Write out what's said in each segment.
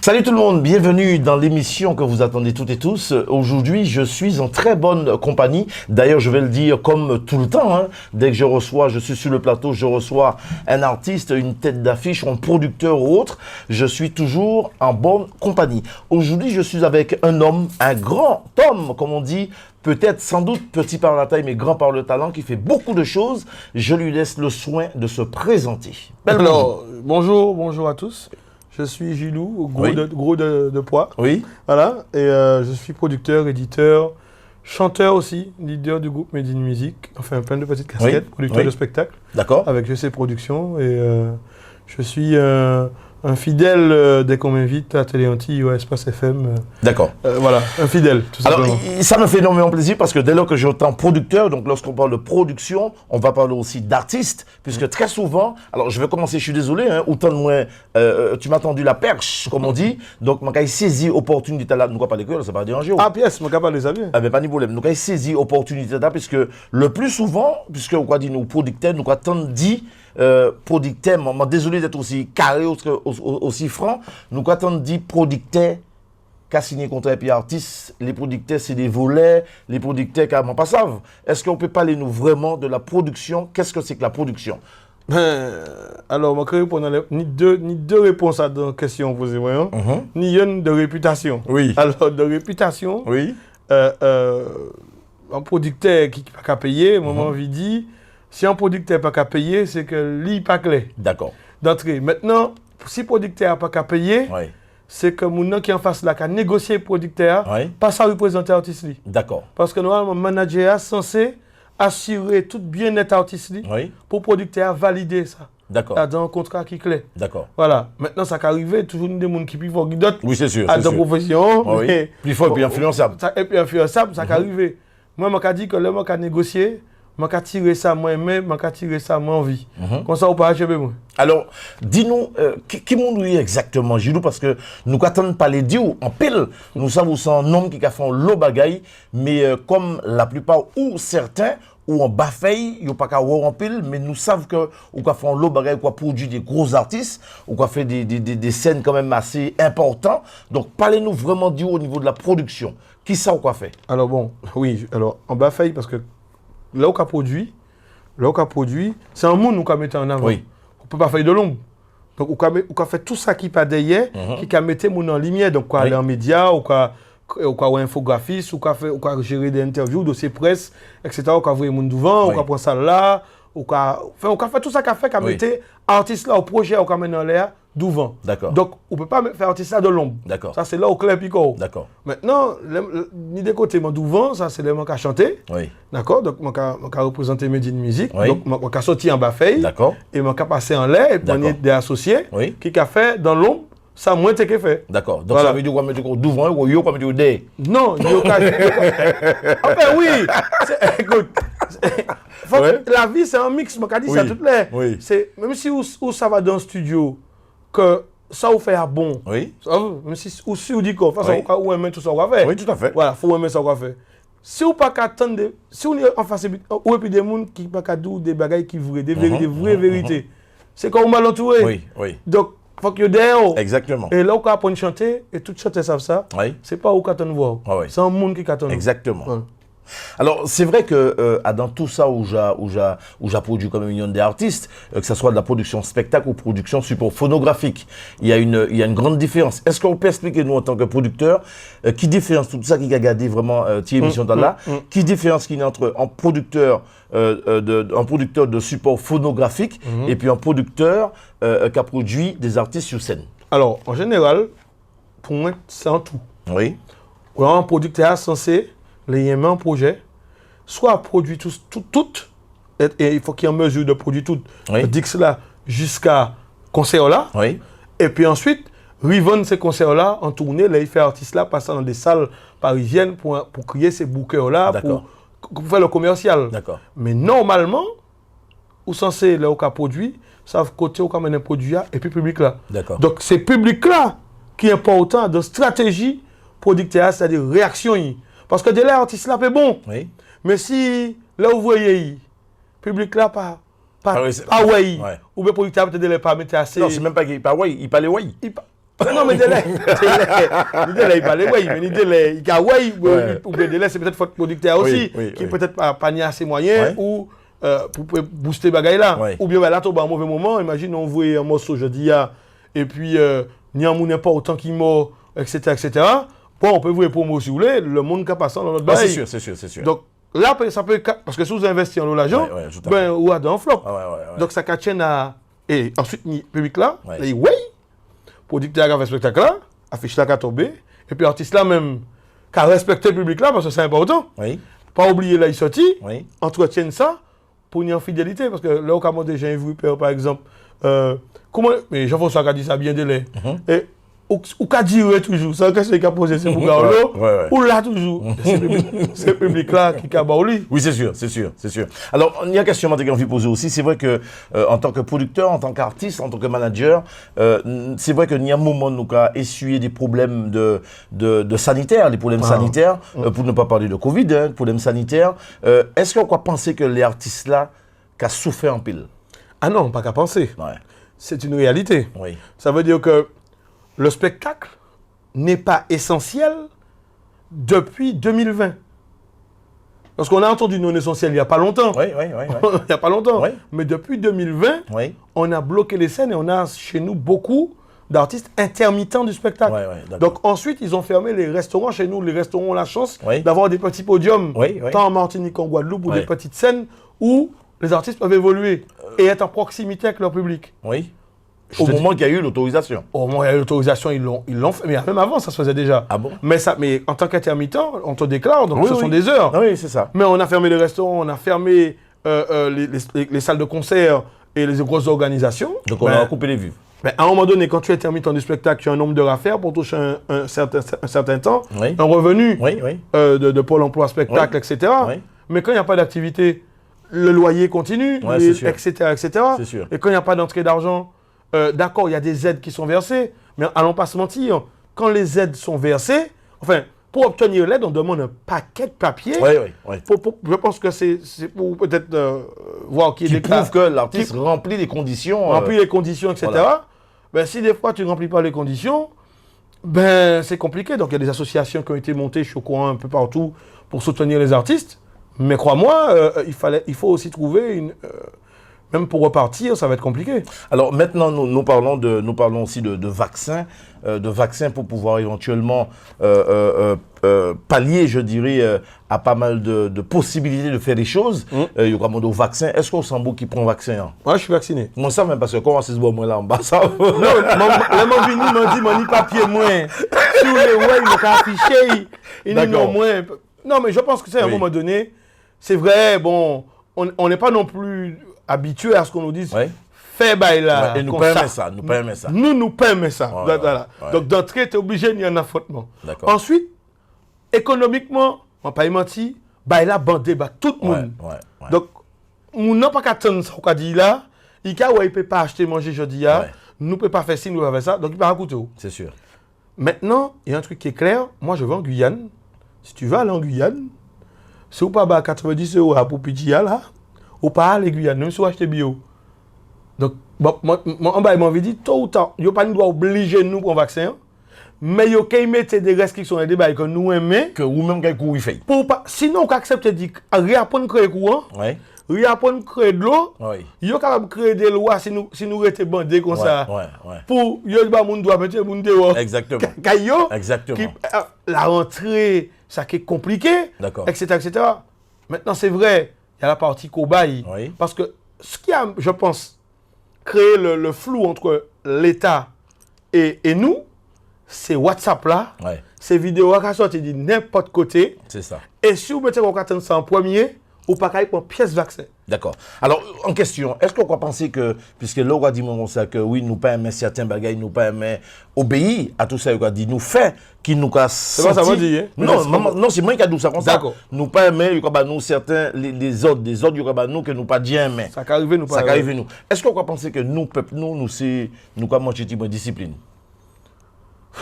Salut tout le monde, bienvenue dans l'émission que vous attendez toutes et tous. Aujourd'hui, je suis en très bonne compagnie. D'ailleurs, je vais le dire comme tout le temps, hein. Dès que je suis sur le plateau, je reçois un artiste, une tête d'affiche, un producteur ou autre. Je suis toujours en bonne compagnie. Aujourd'hui, je suis avec un homme, un grand homme, comme on dit. Peut-être, sans doute, petit par la taille, mais grand par le talent, qui fait beaucoup de choses. Je lui laisse le soin de se présenter. Alors, bonjour à tous. Je suis Gilou, gros de poids. Oui. Voilà. Et je suis producteur, éditeur, chanteur aussi, leader du groupe Made in Music. Enfin, plein de petites casquettes, producteur de spectacle. D'accord. Avec GC Productions. Et je suis un fidèle dès qu'on m'invite à Télé Antilles ou à Espace FM. D'accord. Voilà, un fidèle, tout simplement. Alors, ça me fait énormément plaisir parce que dès lors que j'entends producteur, donc lorsqu'on parle de production, on va parler aussi d'artiste, puisque très souvent, alors je vais commencer, je suis désolé, hein, autant de moins, tu m'as tendu la perche, comme on dit, donc je saisi l'opportunité là, nous ne pas l'école, ça va pas déranger. Ah, pièce, je ne pas les amis. Ah, ben pas de problème, nous avons saisi l'opportunité là, puisque le plus souvent, puisque on dit nous producteurs, nous avons dit, producteur, désolé d'être aussi carré, aussi franc, nous avons dit producteur, qui signé contrat et puis artiste, les producteurs c'est des volets, les producteurs carrément pas savent. Est-ce qu'on peut parler nous vraiment de la production? Qu'est-ce que c'est que la production? Alors, je vais répondre ni deux réponses à la question posée, ni une de réputation. Oui. Alors, de réputation, Oui. un producteur qui n'a pas payé, moi, j'ai envie de dire, si un producteur n'a pas payé, c'est que lui, pas clair. D'accord. D'entrée. Maintenant, si le producteur n'a pas payé, c'est que mon nom qui est en face là, qui a négocié le producteur, pas ça représenter l'artiste. D'accord. Parce que normalement, le manager est censé assurer tout bien-être artiste pour le producteur valider ça. D'accord. Dans un contrat qui est clair. D'accord. Voilà. Maintenant, ça peut arriver, toujours des gens qui peuvent d'autres. Oui, c'est sûr. À d'autres professions. Oui. Plus fort et plus influençable. Et puis influençable, ça peut arriver. Moi, je dis que le mec a négocié, je vais tirer ça moi-même, je vais tirer ça moi envie. Comme ça, on peut achever moi. Alors, dis-nous, qui m'ont exactement, Gilou, parce que nous attendons pas les dire en pile. Nous savons c'est un homme qui a fait l'eau bagaille, mais comme la plupart ou certains, ou en bafeille, il n'y a pas qu'à voir en pile, mais nous savons que ou qu'on fait l'eau bagaille, ou qu'on produit des gros artistes, ou qu'on fait des scènes quand même assez importantes. Donc, parlez-nous vraiment du au niveau de la production. Qui ça ou quoi fait? Alors bon, oui, alors en bafeille, parce que là où on produit, c'est un monde où on met en avant. Oui. On ne peut pas faire de l'ombre. Donc on fait tout ça qui pas derrière, qui a mettre mon en lumière. Donc on aller en médias, ou on infographiste, ou on gérer des interviews, dossiers presse, etc. On envoyer mon devant, on prend ça là, on fait tout ça qu'on mettre artiste là au projet, on met en l'air devant. D'accord. Donc on peut pas faire artiste là de l'ombre. D'accord. Ça c'est là au clair picot. D'accord. Maintenant, ni des côtés mon devant, ça c'est les gens qui chanter. Oui. D'accord. Donc moi qui représenter Made in Music. Oui. Donc moi qui sorti en bas feuille. D'accord. Et moi qui passé en l'air et puis des associés qui a fait dans l'ombre. Ça moins t'es fait. D'accord. Donc ça veut dire qu'on met devant ou yo qu'on met derrière. Non, yo enfin oui. Écoute. La vie c'est un mix, moi dit ça tout l'air. Oui. C'est même si où ça va dans le studio que ça vous fait bon. Oui. Même si vous dit qu'on fait ça ou aimer tout ça qu'on va faire. Oui, tout à fait. Voilà, faut aimer ça qu'on va faire. Si vous pas attendre, si on est en face ou et puis des gens qui pas dire des bagailles qui vraies, des vraies vérités. C'est quand on mal entouré. Oui, oui. Donc faut que derrière. Exactement. Et là où on apprend à chanter et tout chanter savent ça. Oui. C'est pas où qu'attend voir. C'est un monde qui attend. Exactement. Voilà. Alors, c'est vrai que dans tout ça où j'ai produit comme un million d'artistes, que ce soit de la production spectacle ou production support phonographique, il y a une grande différence. Est-ce qu'on peut expliquer, nous, en tant que producteur, qui différence tout ça qui a gardé vraiment émission dans là, qui différence qu'il y a entre un producteur de support phonographique et puis un producteur qui a produit des artistes sur scène? Alors, en général, pour moi, c'est un tout. Oui. Un producteur est censé les un projet, soit produit tout, et il faut qu'il y ait en mesure de produire tout, dix là jusqu'à concert là, et puis ensuite, revendre ces concerts là en tournée, les faire artistes là, passant dans des salles parisiennes pour créer ces bookers là, pour faire le commercial. Mais normalement, ou censé le produit, ça côté où quand même un produit et puis public là. Donc c'est public là qui est important de stratégie producteur, c'est-à-dire réaction. Parce que de là, l'artiste là, c'est bon. Mais si là, vous voyez, le public là, pas ou bien producteur peut-être pas mettre assez. Non, c'est même pas qu'il pas ouais, il parle ouais. Non, mais délai. Délai, il parle, oui, mais délai, il a oui, ou bien délai, c'est peut-être votre producteur aussi, qui peut-être pas ni assez moyen, ou pour booster bagaille là. Ou bien là, tu as un mauvais moment, imagine, on voit un morceau jeudi, et puis, ni un monde pas autant qu'il mort, etc., etc. Bon, on peut vous pour moi si vous voulez, le monde qui a passé dans notre bagaille. C'est sûr. Donc, là, ça peut, parce que si vous investissez en l'argent, ben, ou à un flop. Donc, ça catch à. Et ensuite, le public là, il oui, producteur qui a fait ce spectacle là, affiche là qui a tombé, et puis l'artiste là même, qui a respecté le public là, parce que c'est important. Pas oublier là, il sortit, entretient ça pour une fidélité, parce que là, au Cameroun, j'ai vu, par exemple, comment, mais Jean-François a dit ça bien délai. Ou qu'a dit toujours, c'est question qui a posé c'est pour Carlo, ou là toujours, c'est le public là qui a baouli. Oui, c'est sûr. Alors, il y a une question que j'ai envie de poser aussi, c'est vrai que en tant que producteur, en tant qu'artiste, en tant que manager, c'est vrai qu'il y a un moment où nous avons essuyé des problèmes de sanitaire, des problèmes sanitaires, pour ne pas parler de Covid, problèmes sanitaires. Est-ce qu'on peut penser que les artistes là, qui ont souffert en pile? Ah non, pas qu'à penser. C'est une réalité. Ça veut dire que le spectacle n'est pas essentiel depuis 2020. Parce qu'on a entendu non essentiel il n'y a pas longtemps. Il n'y a pas longtemps. Mais depuis 2020, on a bloqué les scènes et on a chez nous beaucoup d'artistes intermittents du spectacle. Donc ensuite, ils ont fermé les restaurants. Chez nous, les restaurants ont la chance d'avoir des petits podiums, tant en Martinique qu'en Guadeloupe, ou des petites scènes où les artistes peuvent évoluer et être en proximité avec leur public. Au moment qu'il y a eu l'autorisation. Au moment où il y a eu l'autorisation, ils l'ont fait. Mais même avant, ça se faisait déjà. Ah bon? Mais en tant qu'intermittent, on te déclare, donc ce sont des heures. Oui, c'est ça. Mais on a fermé les restaurants, on a fermé les salles de concert et les grosses organisations. Donc on a coupé les vues. Mais à un moment donné, quand tu es intermittent du spectacle, tu as un nombre d'heures à faire pour toucher un certain temps, un revenu de Pôle emploi spectacle, etc. Mais quand il n'y a pas d'activité, le loyer continue, etc. C'est sûr. Et quand il n'y a pas d'entrée d'argent, d'accord, il y a des aides qui sont versées, mais allons pas se mentir, quand les aides sont versées, enfin, pour obtenir l'aide, on demande un paquet de papiers. Je pense que c'est pour peut-être voir qui prouve que l'artiste remplit les conditions. Remplit les conditions, etc. Voilà. Ben, si des fois tu ne remplis pas les conditions, ben, c'est compliqué. Donc il y a des associations qui ont été montées, je suis au courant un peu partout, pour soutenir les artistes. Mais crois-moi, il faut aussi trouver même pour repartir, ça va être compliqué. Alors maintenant, nous parlons aussi de vaccins pour pouvoir éventuellement pallier, je dirais, à pas mal de possibilités de faire des choses. Il y a comme au vaccin. Est-ce qu'on sent qui prend vaccin? Moi, je suis vacciné. Moi, ça même parce que comment c'est ce bon moi là en bas ça. Non, mon vini m'a dit mon papier moins. Si vous voulez, il m'a affiché, il dit non moins. Non, mais je pense que c'est à un moment donné, c'est vrai, bon, on n'est pas non plus habitué à ce qu'on nous dise fais bail là. Et nous permet ça. Nous permet ça. Donc d'entrée, tu es obligé d'y en affrontement. Ensuite, économiquement, on ne va pas y mentir, bail là, bandé, tout le monde. Donc, on n'a pas qu'à attendre ce qu'on dit là. Il ne peut pas acheter, manger jeudi. Nous ne pouvons pas faire ci, nous ne pouvons pas faire ça. Donc, il ne peut pas coûter. C'est sûr. Maintenant, il y a un truc qui est clair. Moi, je vais en Guyane. Si tu veux aller en Guyane, si vous ne pas 90 € pour petit là, ou pas aller en Guyane, même si vous achetez bio. Donc, moi, il m'a dit, tôt ou tard, il n'y a pas de obliger nous pour un vaccin, mais il y a mettre des restrictions et des bails que nous aimons. Que vous-même, quel coup il fait. Sinon, on accepte de dire, réapprendre à créer courant, réapprendre à créer de l'eau, il y a capable de créer des lois si nous restent bandés comme ça. Pour, il y a des gens qui doivent mettre des gens dehors. Exactement. La rentrée, ça qui est compliqué, etc. Maintenant, c'est vrai, il y a la partie cobaye. Parce que ce qui a, je pense, créé le flou entre l'État et nous, c'est WhatsApp là, ces vidéos qui sont sorties de n'importe côté. C'est ça. Et si vous mettez vos cartons en premier, ou pas qu'à une pièce vaccin. D'accord. Alors, en question, est-ce qu'on peut penser que, puisque là, on a dit ça, que oui, nous pas aimer certains bagages, nous pas aimer obéir à tout ça, on a dit nous fait, qui nous a senti... C'est pas ça, dire, hein? Non, c'est moi qui a dit ça comme ça. D'accord. Nous pas aimer, nous certains, les autres, nous que nous pas bien aimer. Ça arrive nous pas. Ça arrive nous. Est-ce qu'on peut penser que nous, peuple, nous avons manqué de discipline?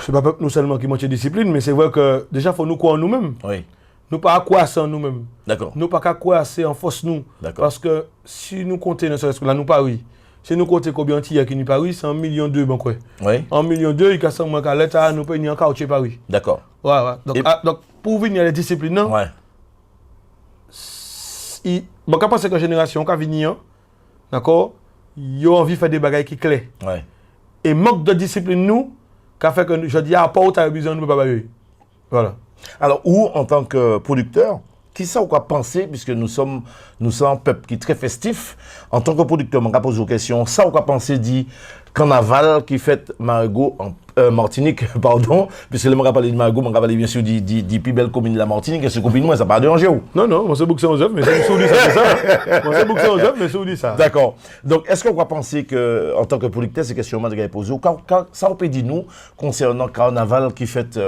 C'est pas peuple nous seulement qui manque de discipline, mais c'est vrai que déjà, il faut nous croire en nous-mêmes. Oui. Nous pas croire en nous-mêmes. D'accord. Nous pas croire en force nous. D'accord. Parce que si nous comptons, ne serait-ce que là, nous pas oui. c'est nous côté combien il y a qui Paris, c'est 1,2 million bon quoi. Oui. 1,2 million, il y a 100 000 à l'État, nous payons encore chez Paris. D'accord. Ouais. Donc, pour venir à la discipline, non? Ouais. Bon, quand pense que la génération qui vient, d'accord, ils ont envie de faire des bagages qui clairs. Ouais. Et manque de discipline, nous, qui fait que je dis, à part où tu as besoin de pas bailler. Voilà. Alors, où, en tant que producteur, qui ça ou quoi penser, puisque nous sommes un peuple qui est très festif, en tant que producteur, on va poser aux questions, ça ou quoi penser dit carnaval qui fait Margot en Martinique, pardon, puisque le m'a parlé de Margot, on va parler bien sûr du plus belle commune de la Martinique, et ce commune, moi, ça part de Angers. Non, on sait beaucoup ça aux œuvres, mais c'est ça, c'est ça. On sait beaucoup ça aux œuvres, mais c'est dit ça. D'accord. Donc, est-ce qu'on va penser que, en tant que producteur, ces questions que posées, ça on peut dire nous, concernant carnaval qui fait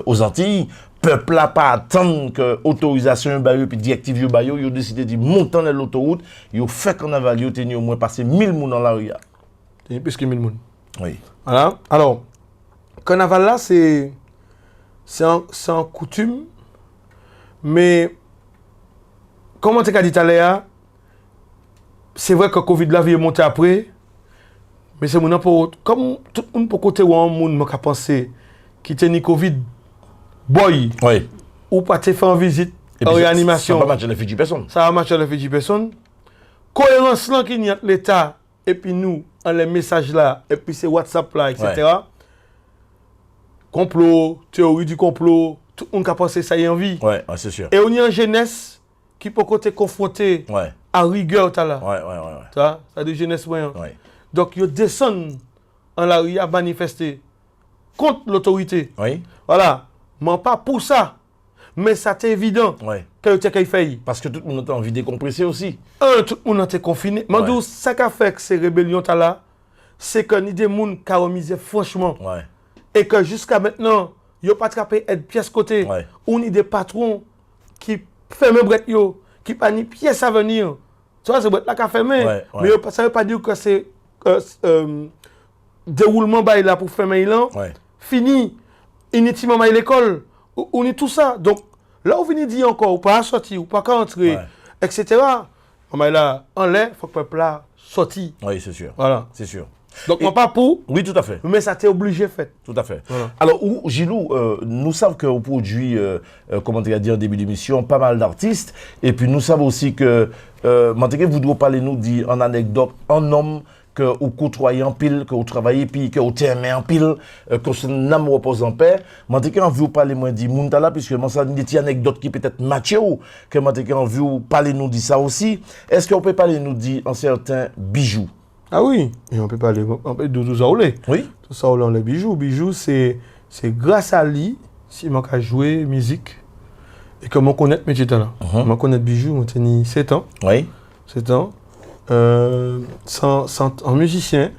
aux Antilles, peuple n'a pas attendre que autorisation baillot puis directive yo baillot, yo décidé de monter dans l'autoroute, yo fait carnaval, yo tenu au moins passer 1000 personnes dans la rue. Il y a plus que 1000 personnes. Oui. Voilà. Alors, carnaval là, c'est en coutume, mais comme on t'a dit tout à l'heure, c'est vrai que Covid là vient monter après, mais c'est mon comme tout le monde peut côté où un monde m'a pensé qui tenait Covid boy, oui, ou pas te faire en visite, en réanimation. Ça va marcher le fait de personne. Ça va marcher le fait de personne. Cohérence là qu'il y a l'État, et puis nous, en les messages là, et puis c'est WhatsApp là, etc. Ouais. Complot, théorie du complot, tout le monde a pensé ça y est en vie. Ouais, c'est sûr. Et on y a une jeunesse qui peut côté confronté à rigueur là. Ouais. Ça de jeunesse moyen. Ouais. Donc ils descendent en la rue à manifester contre l'autorité. Oui. Voilà. Mais pas pour ça. Mais ça c'est évident que tu as fait. Parce que tout le monde a envie de décompresser aussi. Tout le monde a été confiné. Mais d'où ça qu'a fait que ces rébellions là, c'est que ni des gens qui ont misé franchement. Ouais. Et que jusqu'à maintenant, ils n'ont pas attrapé une pièce côté. Ouais. Ou ni des patrons qui ferment bret yo, qui pas ni pièce à venir. Tu vois, c'est bret là qui a fermé. Mais ça ne veut pas dire que c'est déroulement bail là pour fermer là. Fini. Inutilement à l'école, on est tout ça. Donc, là, on vient dire encore, ou pas sortir, ou pas entrer, etc. Mais là, en l'air, il faut que le peuple là sorti. Oui, c'est sûr. Voilà. C'est sûr. Donc, on pas pour. Oui, tout à fait. Mais ça t'est obligé fait. Tout à fait. Voilà. Alors, Gilou, nous savons qu'on produit, comment dire en début d'émission, pas mal d'artistes. Et puis, nous savons aussi que, vous devez parler nous en anecdote, un homme que vous côtoyez en pile, que vous travaillez puis que vous t'aimez en pile, que son âme repose en paix. J'ai envie de parler moi dit Muntala puisque moi ça une petite anecdote qui peut-être matché ou que j'ai envie de parler nous dit ça aussi. Est-ce qu'on peut parler nous dit un certain bijou? Ah oui, et on peut parler de tout ça. Oui. Tout ça les bijoux. Bijoux c'est grâce à lui si moi j'ai joué musique et que moi connais mes talents. Moi connais bijou, moi j'ai 7 ans. Oui. 7 ans. Un musicien,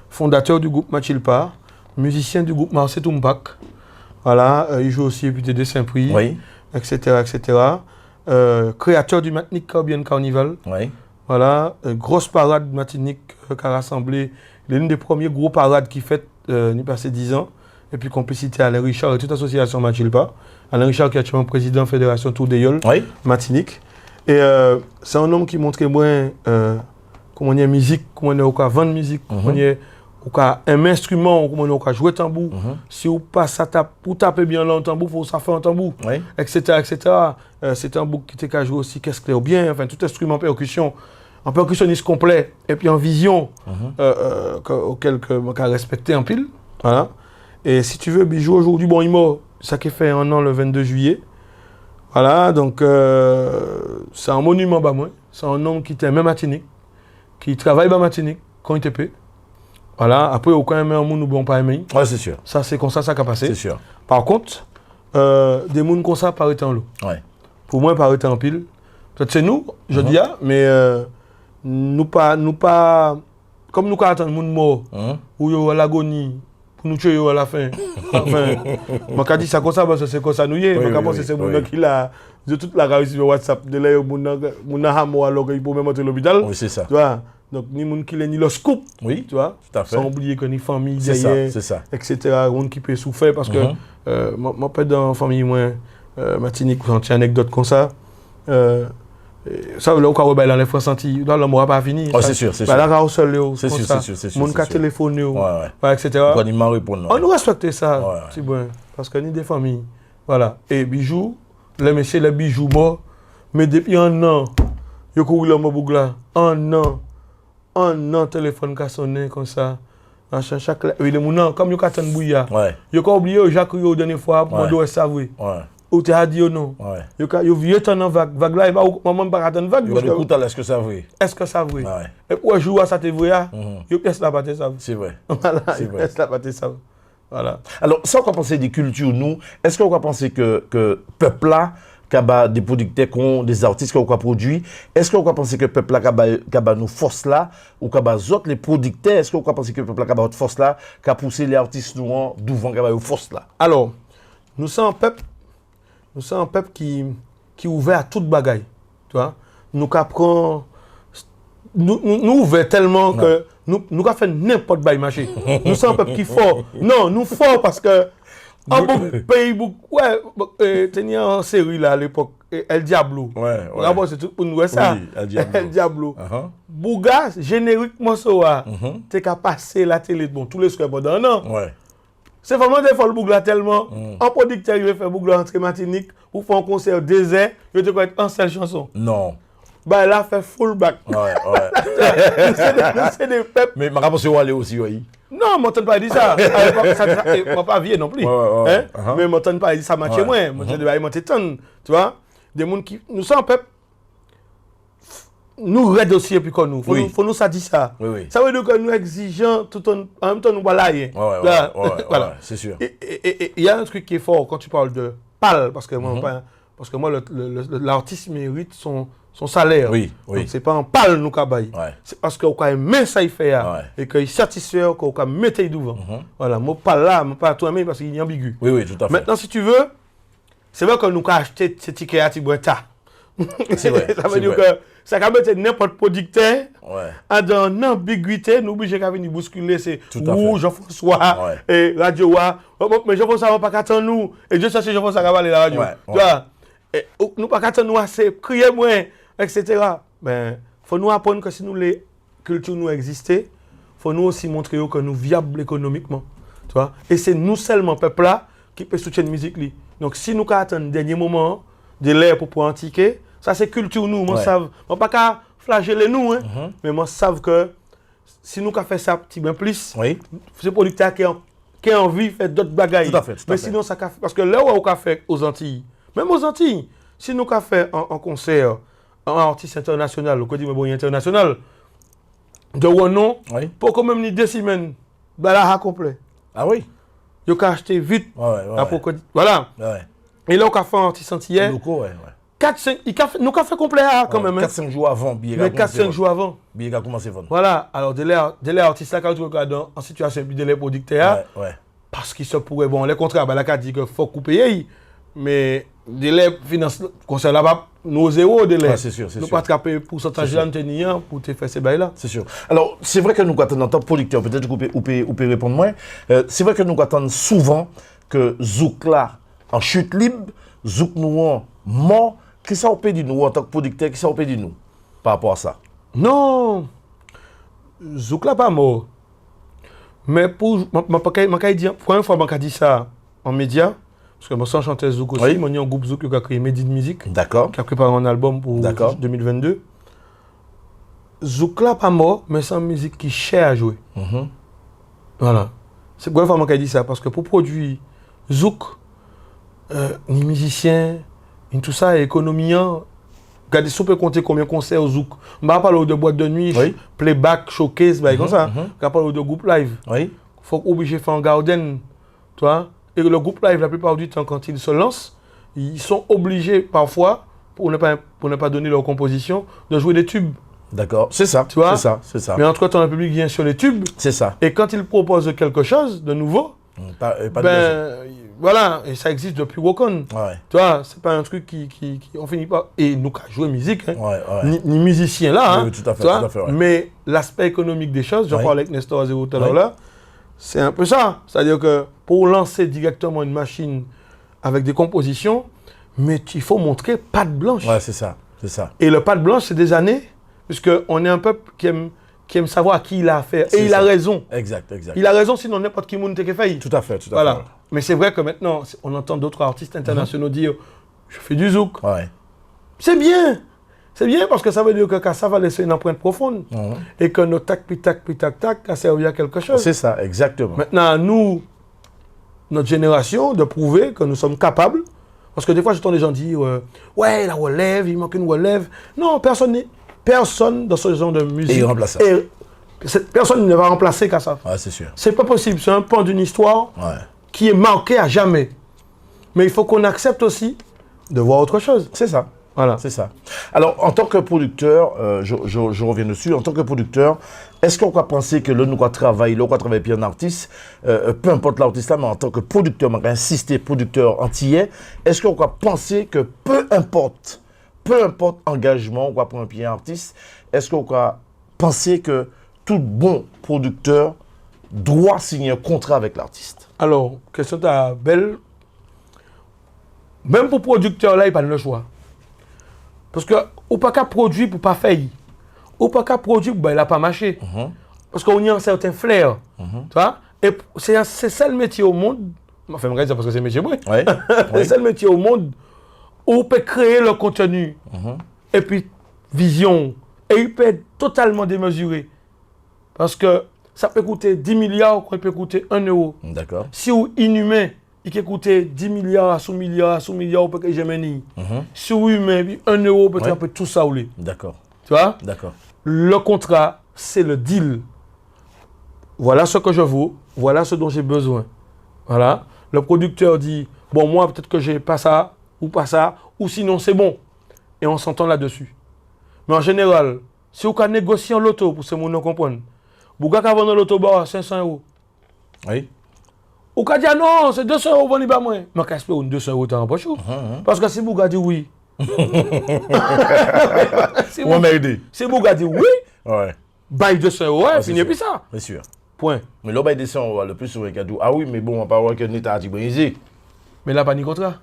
fondateur du groupe Machilpa, musicien du groupe Marseille Toumpak. Voilà, il joue aussi depuis des Saint-Prix, etc. Créateur du Martinique Caribbean Carnival. Oui. Voilà, grosse parade Martinique qui a rassemblé l'une des premiers gros parades qui fait il passé 10 ans. Et puis complicité Alain Richard et toute l'association Machilpa. Alain Richard qui est actuellement président de la Fédération Tour de Yol, Martinique. Et c'est un homme qui montre moins comment on y a musique, comment on a vendre musique, comment on y a un instrument, comment on a jouer tambour. Si on passe ça pour taper bien le tambour, il faut ça faire un tambour, etc. C'est un tambour qui était joué aussi, qu'est-ce que bien, enfin tout instrument en percussion, un percussionniste complet, et puis en vision auquel on a respecté en pile. Voilà. Et si tu veux, Bijou aujourd'hui, bon, il m'a ça qui fait un an le 22 juillet. Voilà, donc c'est un monument bas moi. C'est un homme qui était même Martinique, qui travaille à Martinique quand il était peu. Voilà, après aucun même monde nous bon pas aimé. Ouais, c'est sûr. Ça c'est comme ça a passé. C'est sûr. Par contre, des monde comme ça paraît en l'eau. Ouais. Pour moi paraît en pile. Peut-être c'est nous, je dis mais nous pas comme nous attendons monde mort ou yo à l'agonie. Pour nous tuer à la fin. Enfin, je dis ça comme ça parce que c'est comme ça nous y est. Je pense que c'est mon qui l'a de toute la réussite sur WhatsApp. De là, mon hamo alors qu'il peut même entrer à l'hôpital. Oui, c'est ça. Tu vois? Donc, ni mon qui ni le scoop. Oui, tu vois? Tout à fait. Sans oublier que ni famille derrière, c'est ça. etc. On qui peut souffrir parce que moi, pas dans la famille, moi, Martinique, quand il y a une anecdote comme ça, Ça, là, on va dans les France Antilles, dans le mois pas fini. Oh, c'est sûr, c'est sûr. Là, on seul, c'est sûr. Mon cas téléphone, etc. On nous respecte ça, c'est bon. Parce que nous des familles. Voilà. Et bijoux, les messieurs, les bijoux morts, mais depuis un an, il y a couru le Mobougla. Un an, téléphone qui a sonné comme ça. Chaque comme il y a un bouillard. Il y a oublié Jacques la dernière fois pour me dire ça. Ou tu as dit non. Il y a vu un vague là, il va même pas attendre vague. Est-ce que ça vrai? Est-ce que ça vrai? Et pour jouer à ça, tu vois, il y a pièce là pas ça. C'est vrai. Voilà, il pièce là pas ça. Voilà. Alors, ça, on va penser des cultures, nous, est-ce qu'on va penser que peuple là, qu'il y a des producteurs, des artistes qu'on a produits, est-ce qu'on va penser que le peuple là, qu'il y a nos forces là, ou qu'il y a les producteurs, est-ce qu'on va penser que le peuple là, qu'il y a notre force là, qui a poussé les artistes devant qu'il y a nos forces là? Alors, nous sommes un peuple qui est ouvert à toute bagaille. Tu vois? Nous apprenons. Nous ouvrons tellement que nous avons fait n'importe quel marché. Nous sommes un peuple qui est fort. Non, nous fort parce que. Un bon pays, ouais, tenir en série là à l'époque, El Diablo. D'abord, c'est tout pour nous, ça. Oui, El Diablo. Bouga, génériquement, ça, t'es qu'à passer la télé, bon, tous les soirs pendant un an. C'est vraiment des fois le Bougla tellement. Un producteur, il veut faire Bougla entre Martinique pour faire un concert désert, il veut être en seule chanson. Non. Bah, là, fait full back. C'est des peuples. Mais ma réponse est aller aussi, oui. Non, je ne pas dit ça. Je ne pas vieillir non plus. Mais je ne pas dit ça marche moins. Je ne pas tu vois, des gens qui. Nous sommes un peuple. Nous raidons aussi et puis qu'on nous. Faut nous ça dit ça. Ça veut dire que nous exigeons tout en même temps nous voilà. Voilà, c'est sûr. Et il y a un truc qui est fort quand tu parles de PAL, parce que moi, l'artiste mérite son salaire. Donc c'est pas un PAL nous cabaye. C'est parce qu'on a aimé ça il fait et qu'il est satisfait qu'on a mis devant. Voilà, moi PAL là, moi pas tout aimer parce qu'il est ambigu. Oui, tout à fait. Maintenant si tu veux, c'est vrai que nous avons acheté ces tickets à Tibueta. C'est vrai. Ça veut dire que ça peut mettre n'importe producteur dans une ambiguïté, nous obligés de venir bousculer, c'est Jean-François et Radio Wa. Mais Jean-François va pas attendre nous et Dieu sait Jean-François va aller la radio. Tu vois, nous pas attendre nous assez crier moins etc. Ben faut nous apprendre que si nous les cultures nous exister, faut nous aussi montrer que nous viables économiquement. Tu vois, et c'est nous seulement peuple là qui peut soutenir la musique li. Donc si nous attendons dernier moment de l'air pour pouvoir ticket, ça c'est culture nous, moi savent, moi pas qu'à flageller nous mais moi savent que si nous fait ça petit peu plus, c'est producteur qui a envie de faire d'autres bagailles. Mais sinon ça parce que là où on fait aux Antilles, même aux Antilles, si nous fait un concert un artiste international, on dit mais international de renom pour quand même ni 2 semaines balaha complet. Ah oui. Yo ka acheter vite. Voilà. Et là on a fait un artiste antillais. 4-5 nous a fait complet quand même. 4-5 jours avant billet. Mais 4-5 jours avant. Billet a commencé à vendre. Voilà, alors délai artiste là quand en situation de délai producteur parce qu'il se pourrait bon les contrats bah la dit que faut couper mais délai finance concert là-bas nous zéro délai. C'est sûr, nous pas attraper pourcentage là tenir pour te faire ces bails là. C'est sûr. Alors, c'est vrai que nous attendons en tant que producteur, peut-être que vous pouvez répondre moins. C'est vrai que nous attendons souvent que Zouk là en chute libre, Zouk nous en mort, qui ça peut dire nous en tant que producteur, qui ça peut dire nous par rapport à ça? Non. Zouk là pas mort. Mais pour ma dire première fois m'a dit ça en média. Parce que moi, sans chanter Zouk aussi, moi, j'ai un groupe Zouk qui a créé Made in Music. D'accord. Qui a préparé un album pour 2022. Zouk là, pas mort, mais c'est une musique qui est chère à jouer. Voilà. C'est pourquoi moi qui dit ça. Parce que pour produire Zouk, les musiciens, tout ça, économie, regardez si on peut compter combien de concerts au Zouk. On va parler de boîte de nuit, playback, showcase, comme ça. On va parler de groupe live. Il faut obliger de faire un garden. Tu vois? Et le groupe live, la plupart du temps, quand ils se lancent, ils sont obligés parfois, pour ne pas donner leur composition, de jouer des tubes. D'accord, c'est ça. Tu vois? C'est ça. Mais entre-temps, le public vient sur les tubes. C'est ça. Et quand ils proposent quelque chose de nouveau, voilà, et ça existe depuis Wokon. Tu vois, c'est pas un truc qui on finit pas. Et nous, qu'à jouer musique, ni musiciens là. Oui, tout à fait. Mais l'aspect économique des choses, j'en parlais avec Nestor Azero tout à l'heure là. C'est un peu ça. C'est-à-dire que pour lancer directement une machine avec des compositions, mais il faut montrer patte blanche. C'est ça. C'est ça. Et le pâte blanche, c'est des années, puisqu'on est un peuple qui aime savoir à qui il a affaire. Et il a raison. Exact. Il a raison, sinon n'importe qui monde te fait. Tout à fait. Voilà. Mais c'est vrai que maintenant, on entend d'autres artistes internationaux dire « je fais du zouk ». Ouais. C'est bien. C'est bien parce que ça veut dire que ça va laisser une empreinte profonde. Et que nos tac, a servi à quelque chose. C'est ça, exactement. Maintenant, nous, notre génération, de prouver que nous sommes capables. Parce que des fois, j'entends des gens dire ouais, la relève, il manque une relève. Non, personne dans ce genre de musique. Et irremplaçable. Personne ne va remplacer Kassav. Ouais, c'est sûr. C'est pas possible. C'est un pan d'une histoire qui est marqué à jamais. Mais il faut qu'on accepte aussi de voir autre chose. C'est ça. Voilà. C'est ça. Alors, en tant que producteur, je reviens dessus, en tant que producteur, est-ce qu'on va penser que nous va travailler puis un artiste, peu importe l'artiste, mais en tant que producteur, on va insister, producteur antillais, est-ce qu'on va penser que peu importe engagement, on va prendre un artiste, est-ce qu'on va penser que tout bon producteur doit signer un contrat avec l'artiste? Alors, question ta belle. Même pour producteur là, il n'y a pas le choix. Parce que ou pas qu'à produire pour pas faire. Ou pas qu'à produire pour il n'a pas marché. Parce qu'on y a un certain flair. Tu vois? Et c'est ça le métier au monde. Enfin, je parce que c'est le métier, oui. C'est ça le métier au monde où on peut créer le contenu. Et puis, vision. Et il peut être totalement démesuré. Parce que ça peut coûter 10 milliards, quand il peut coûter 1 euro. D'accord. Si vous inhumain, il peut coûter 10 milliards à 100 milliards, on peut jamais ni. Si vous humain, 1 euro, peut-être un peu tout ça. D'accord. Tu vois? D'accord. Le contrat, c'est le deal. Voilà ce que je vaux, voilà ce dont j'ai besoin. Voilà. Le producteur dit, bon, moi, peut-être que j'ai pas ça, ou sinon c'est bon. Et on s'entend là-dessus. Mais en général, si vous avez négocié en loto, pour ce monde non comprendre, vous avez vendre l'auto à 500 euros. Oui. Ou vous dit non, c'est 200 euros, vous pas moins. Mais qu'est-ce que vous 200 euros dans poche? Parce que si vous avez dit oui. Si vous avez dit oui, ouais. Bail 200 euros, fini puis ça. Bien sûr. Point. Mais là, bail 200 euros, le plus souvent, il ah oui, mais bon, on va pas voir que l'État a dit brisé. Mais là, pas ni contrat.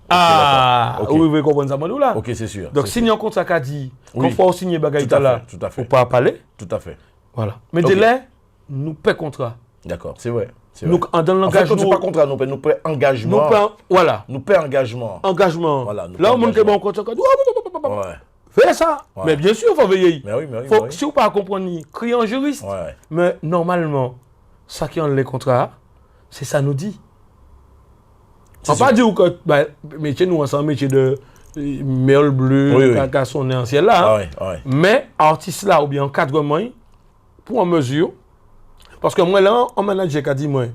Okay, vous comprenez ça, là. Ok, c'est sûr. Donc, signer un contrat qui a dit qu'on faut signer bagaille là, tout à fait. Faut pas parler. Tout à fait. Voilà. Mais délai, nous paie contrat. D'accord, c'est vrai. Donc, dans l'engagement. En fait, pas contrat, nous paie engagement. Voilà. Nous paie engagement. Engagement. Voilà. Là, on monte bon contrat. Ouais. Fais ça. Ouais. Mais bien sûr, il faut veiller. Mais oui. Si vous ne pas comprendre, criez en juriste. Ouais. Mais normalement, ça qui est les contrats, c'est ça nous dit. On ne va pas dire que métier nous, c'est un métier de merle bleu, garçon ancien là. Mais artiste là, ou bien encadrement, pour en mesure. Parce que moi là, en manager qui a dit moi,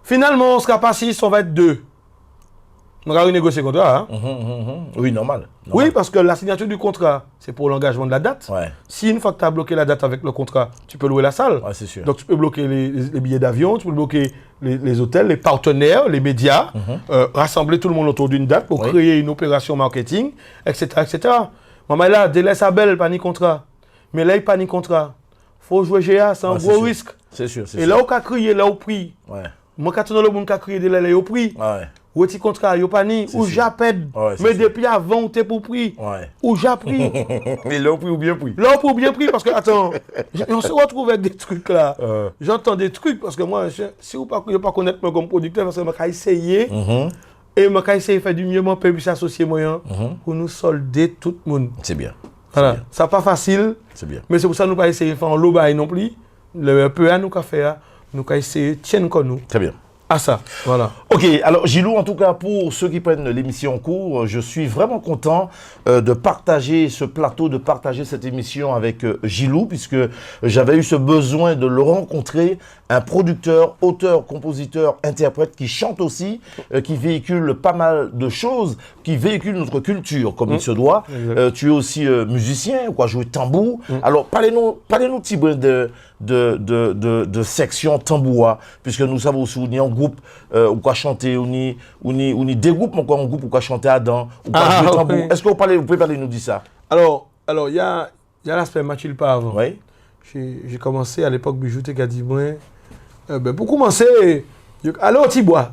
finalement, on sera pas 6, on va être 2. On va renégocier le contrat. Oui, normal. Oui, parce que la signature du contrat, c'est pour l'engagement de la date. Ouais. Si une fois que tu as bloqué la date avec le contrat, tu peux louer la salle. Ouais, c'est sûr. Donc tu peux bloquer les billets d'avion, tu peux bloquer les hôtels, les partenaires, les médias, rassembler tout le monde autour d'une date pour créer une opération marketing, etc. etc. Maman là, délai sa belle, pas ni contrat. Mais là, il pas ni contrat. Faut jouer GA, c'est un gros risque. C'est sûr. Et là, on a crié, là, au prix. Ouais. Moi, quand on a le monde qui a crié, là, au prix. Ouais. Ou petit contrat, yo pas ni, ou j'appelle. Mais depuis avant, t'es pour prix. Ou j'ai pris. Mais là, ou bien pris. Là, pour bien pris, parce que, attends, on se retrouve avec des trucs là. J'entends des trucs, parce que moi, si vous ne pas connaître moi comme producteur, parce que je vais essayer. Et je vais essayer de faire du mieux, je peux s'associer moyen pour nous solder tout le monde. C'est bien. Voilà. Ça n'est pas facile. C'est bien. Mais c'est pour ça que nous ne pas essayer de faire un lot non plus. Le peu à nous qu'à faire, nous qu'à essayer de tenir comme nous. Très bien. Ah ça, voilà. Ok, alors Gilou, en tout cas, pour ceux qui prennent l'émission en cours, je suis vraiment content de partager ce plateau, de partager cette émission avec Gilou, puisque j'avais eu ce besoin de le rencontrer, un producteur, auteur, compositeur, interprète qui chante aussi, qui véhicule pas mal de choses, qui véhicule notre culture comme il se doit. Tu es aussi musicien, quoi, jouer tambour. Alors, parlez-nous petit peu de section tamboura, puisque nous savons aussi où il y a un groupe ou quoi chanter, ou ni des groupes, mais quoi un groupe ou quoi chanter à dents, ou quoi jouer tambour. Est-ce que vous pouvez parler nous de ça? Alors il y a l'aspect Mathilde pas avant. Oui. J'ai commencé à l'époque Bijouté qui a dit moi pour commencer allez au Tibois.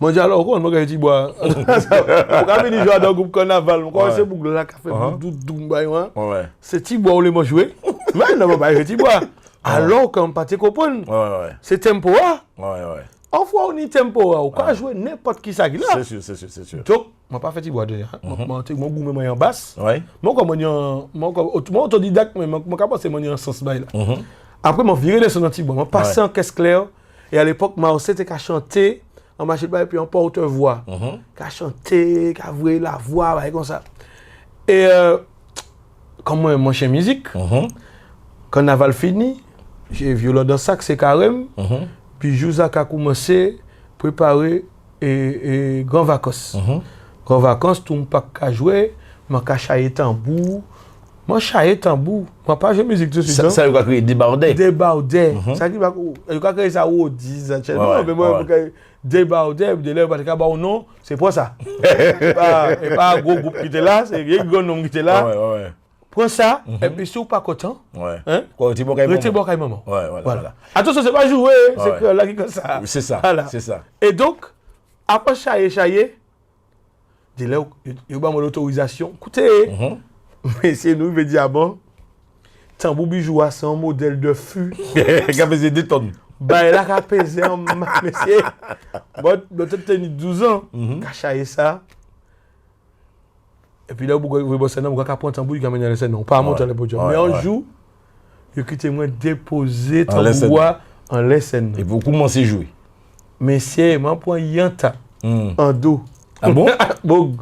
Moi, j'ai alors, on m'a dit, bois. On a mis jouer dans le groupe carnaval. On commence à boucler la café, c'est Tibois où les m'a joué. Mais non, pas Tibois. Alors, quand on comprendre, c'est tempo. Enfin, on est tempo. On peut jouer n'importe qui ça. C'est sûr, c'est sûr, c'est sûr. Donc, je n'ai pas fait Tibois de mon goût, en basse. Moi, comme moi, autodidacte, mais mon capable, c'est mon sens bail. Après, je viré les sons dans Tibois. Je passé en caisse claire. Et à l'époque, Marcel était qu'à chanter. En machine et puis en porte-voix. Qu'à chanter, qu'à ouvrir la voix, comme ça. Et comme moi, mon chien musique, quand Naval fini, j'ai violon dans sac, c'est carême. Puis Jouza a commencé à préparer et grand vacances. Grand vacances, tout le monde pas jouer, moi qu'à chailler tambour. Moi chailler tambour, moi pas jouer musique tout de suite. Ça a créé débardé. Débardé. Ça qui va créer ça au 10 ans. Mais moi débardé, de l'air parce que non, c'est pas ça. Et pas un gros groupe qui était là, c'est un grand nom qui était là. Prends ça, et puis si vous pas content, restez bon quand maman. Voilà. Attention, c'est pas jouer, c'est que là qui comme ça. C'est ça, c'est ça. Et donc, après chailler, de là, il y a l'autorisation. Écoutez, mais c'est nous, il veut dire, bon, tambour bijou, c'est un modèle de fût. Qui a pesé 2 tonnes. Bah, il a pesé un monsieur. Bon, peut-être 12 ans, il a chaillé ça. Et puis là, vous voyez, c'est un tambour, il a mené à la scène. Non, pas à monter le podium. Mais un jour, il a quitté moi déposer tambour en la scène. Et vous commencez à jouer. Mais c'est, moi, pour un yanta, en dos. Ah bon? Bon,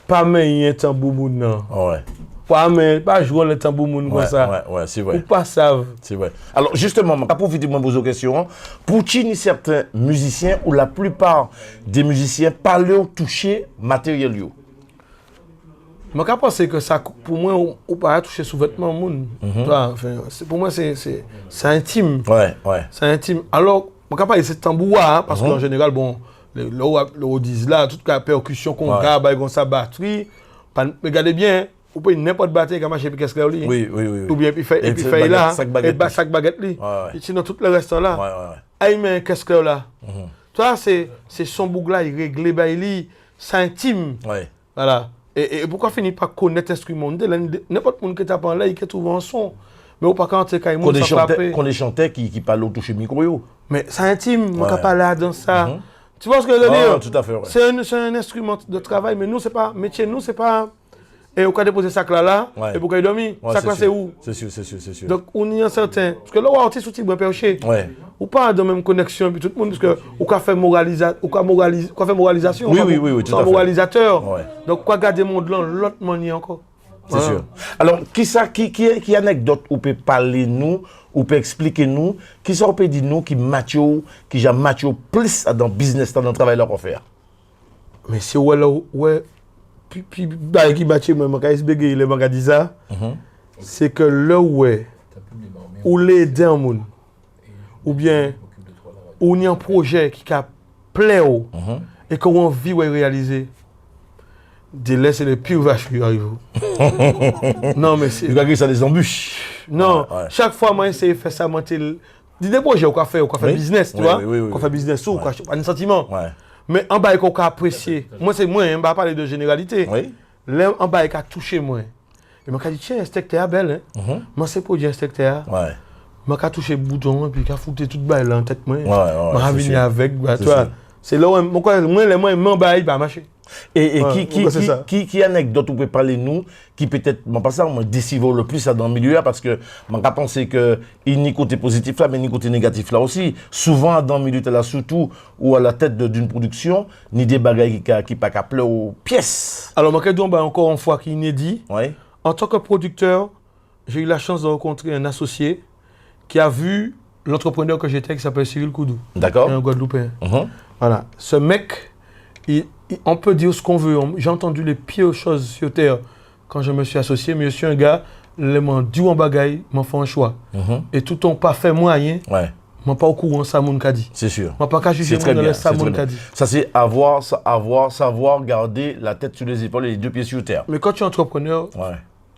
pas un tambour, non. Ouais. Pas jouer le tambour comme ça. Ouais, c'est vrai. Ou pas savent. C'est vrai. Alors, justement, je vais profiter de poser une question. Pour qui certains musiciens, ou la plupart des musiciens, parlent au toucher matériel? Je pense que ça, pour moi, on ne peut pas toucher sous vêtements. Pour moi, c'est intime. Ouais. C'est intime. Alors, je ne peux pas essayer de tambour, parce qu'en général, bon, le disent là, toute la percussion qu'on a, comme ça, batterie. Regardez bien, vous pouvez n'importe batterie qui marche et qu'est-ce qu'il y a. Oui. Ou bien, puis fait là, et sac baguette. Sinon, tout le reste là. Ah, mais qu'est-ce qu'il y a là? Toi, c'est son bougla, il règle, c'est intime. Voilà. Et pourquoi finir par connaître l'instrument? N'importe qui qui tape en là, il trouve un son. Mais ou pas quand tu es qu'on les chantait qui parlent au toucher micro. Mais c'est intime, on ne peut pas là dans ça. Tu vois ce que je veux dire? Tout à fait. C'est un instrument de travail, mais nous, c'est pas métier, nous, c'est pas. Et au cas de poser ça là, et pour qu'il dorme, ça c'est où? C'est sûr. Donc, on y est certain. Parce que là, on est sous-titre, perché. Ou pas dans la même connexion, puis tout le monde, parce que ou quoi faire moralisation. Oui, tout à fait. Moralisateur. Donc, quoi garder mon de l'autre manière encore. C'est sûr. Alors, qui anecdote ou peut parler nous, ou peut expliquer nous, qui ça peut dire nous, qui j'aime macho plus dans le business, dans le travail là qu'on fait? Mais c'est puis qui matche moi quand SBG il m'a dit ça, c'est que là où les d'un monde ou bien où il y a un projet qui a plaît et qu'on vit ou réaliser de laisser les pires vaches qui arrivent. Non mais c'est il ça des embûches. Non, chaque fois moi j'essaie de faire ça monter des projets qu'on fait business, tu vois, qu'on fait business ou qu'on a un sentiment. Mais en bas, il faut apprécier. Moi, c'est moi, je ne vais pas parler de généralité. Là, en bas, il a touché moi. Et je me dis, tiens, un secteur belle. Moi, c'est pour dire un secteur. Je me touché le bouton, et puis je foutu toute balle en tête. Je me venu avec. C'est là où moi, les mains, je vais marcher. Et qui anecdote vous pouvez parler nous, qui peut-être, pas ça, me décive le plus dans le milieu, parce que je pense que il n'y a côté positif là, mais il y a côté négatif là aussi. Souvent dans le milieu là, surtout ou à la tête d'une production, ni des bagages qui pas qu'appeler aux pièces. Alors moi, encore une fois qui est inédit. En tant que producteur, j'ai eu la chance de rencontrer un associé qui a vu l'entrepreneur que j'étais, qui s'appelle Cyril Koudou. D'accord. Un Guadeloupéen. Voilà. Ce mec, on peut dire ce qu'on veut. J'ai entendu les pires choses sur Terre quand je me suis associé, mais je suis un gars, les m'ont dit en bagaille, m'en fait un choix. Et tout ton pas fait moyen, m'en pas au courant ça mon dit. C'est sûr. M'en pas qu'à juger mon ça mon dit. Ça c'est savoir garder la tête sur les épaules et les 2 pieds sur terre. Mais quand tu es entrepreneur,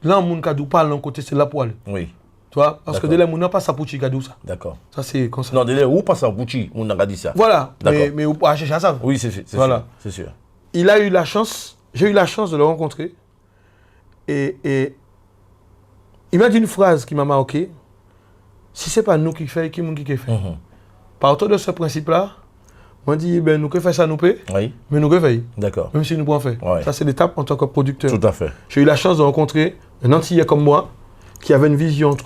là mon dit parle d'un côté c'est là pour aller. Tu vois, parce que dès là, on n'a pas ça pour Chigadou, ça. D'accord. Ça, c'est comme ça. Non, dès là, où pas ça pour Chi, on n'a pas dit ça. Voilà, mais on peut chercher ça. Oui, c'est voilà. sûr. C'est sûr. Il a eu la chance, j'ai eu la chance de le rencontrer. Et il m'a dit une phrase qui m'a marqué. Si ce n'est pas nous qui fait, qui est-ce qui fait? Partant de ce principe-là, on dit, ben, nous qui faisons ça, nous paye, mais nous qui faisons. D'accord. Même si nous pouvons faire. Ouais. Ça, c'est l'étape en tant que producteur. Tout à fait. J'ai eu la chance de rencontrer un Antillais comme moi, qui avait une vision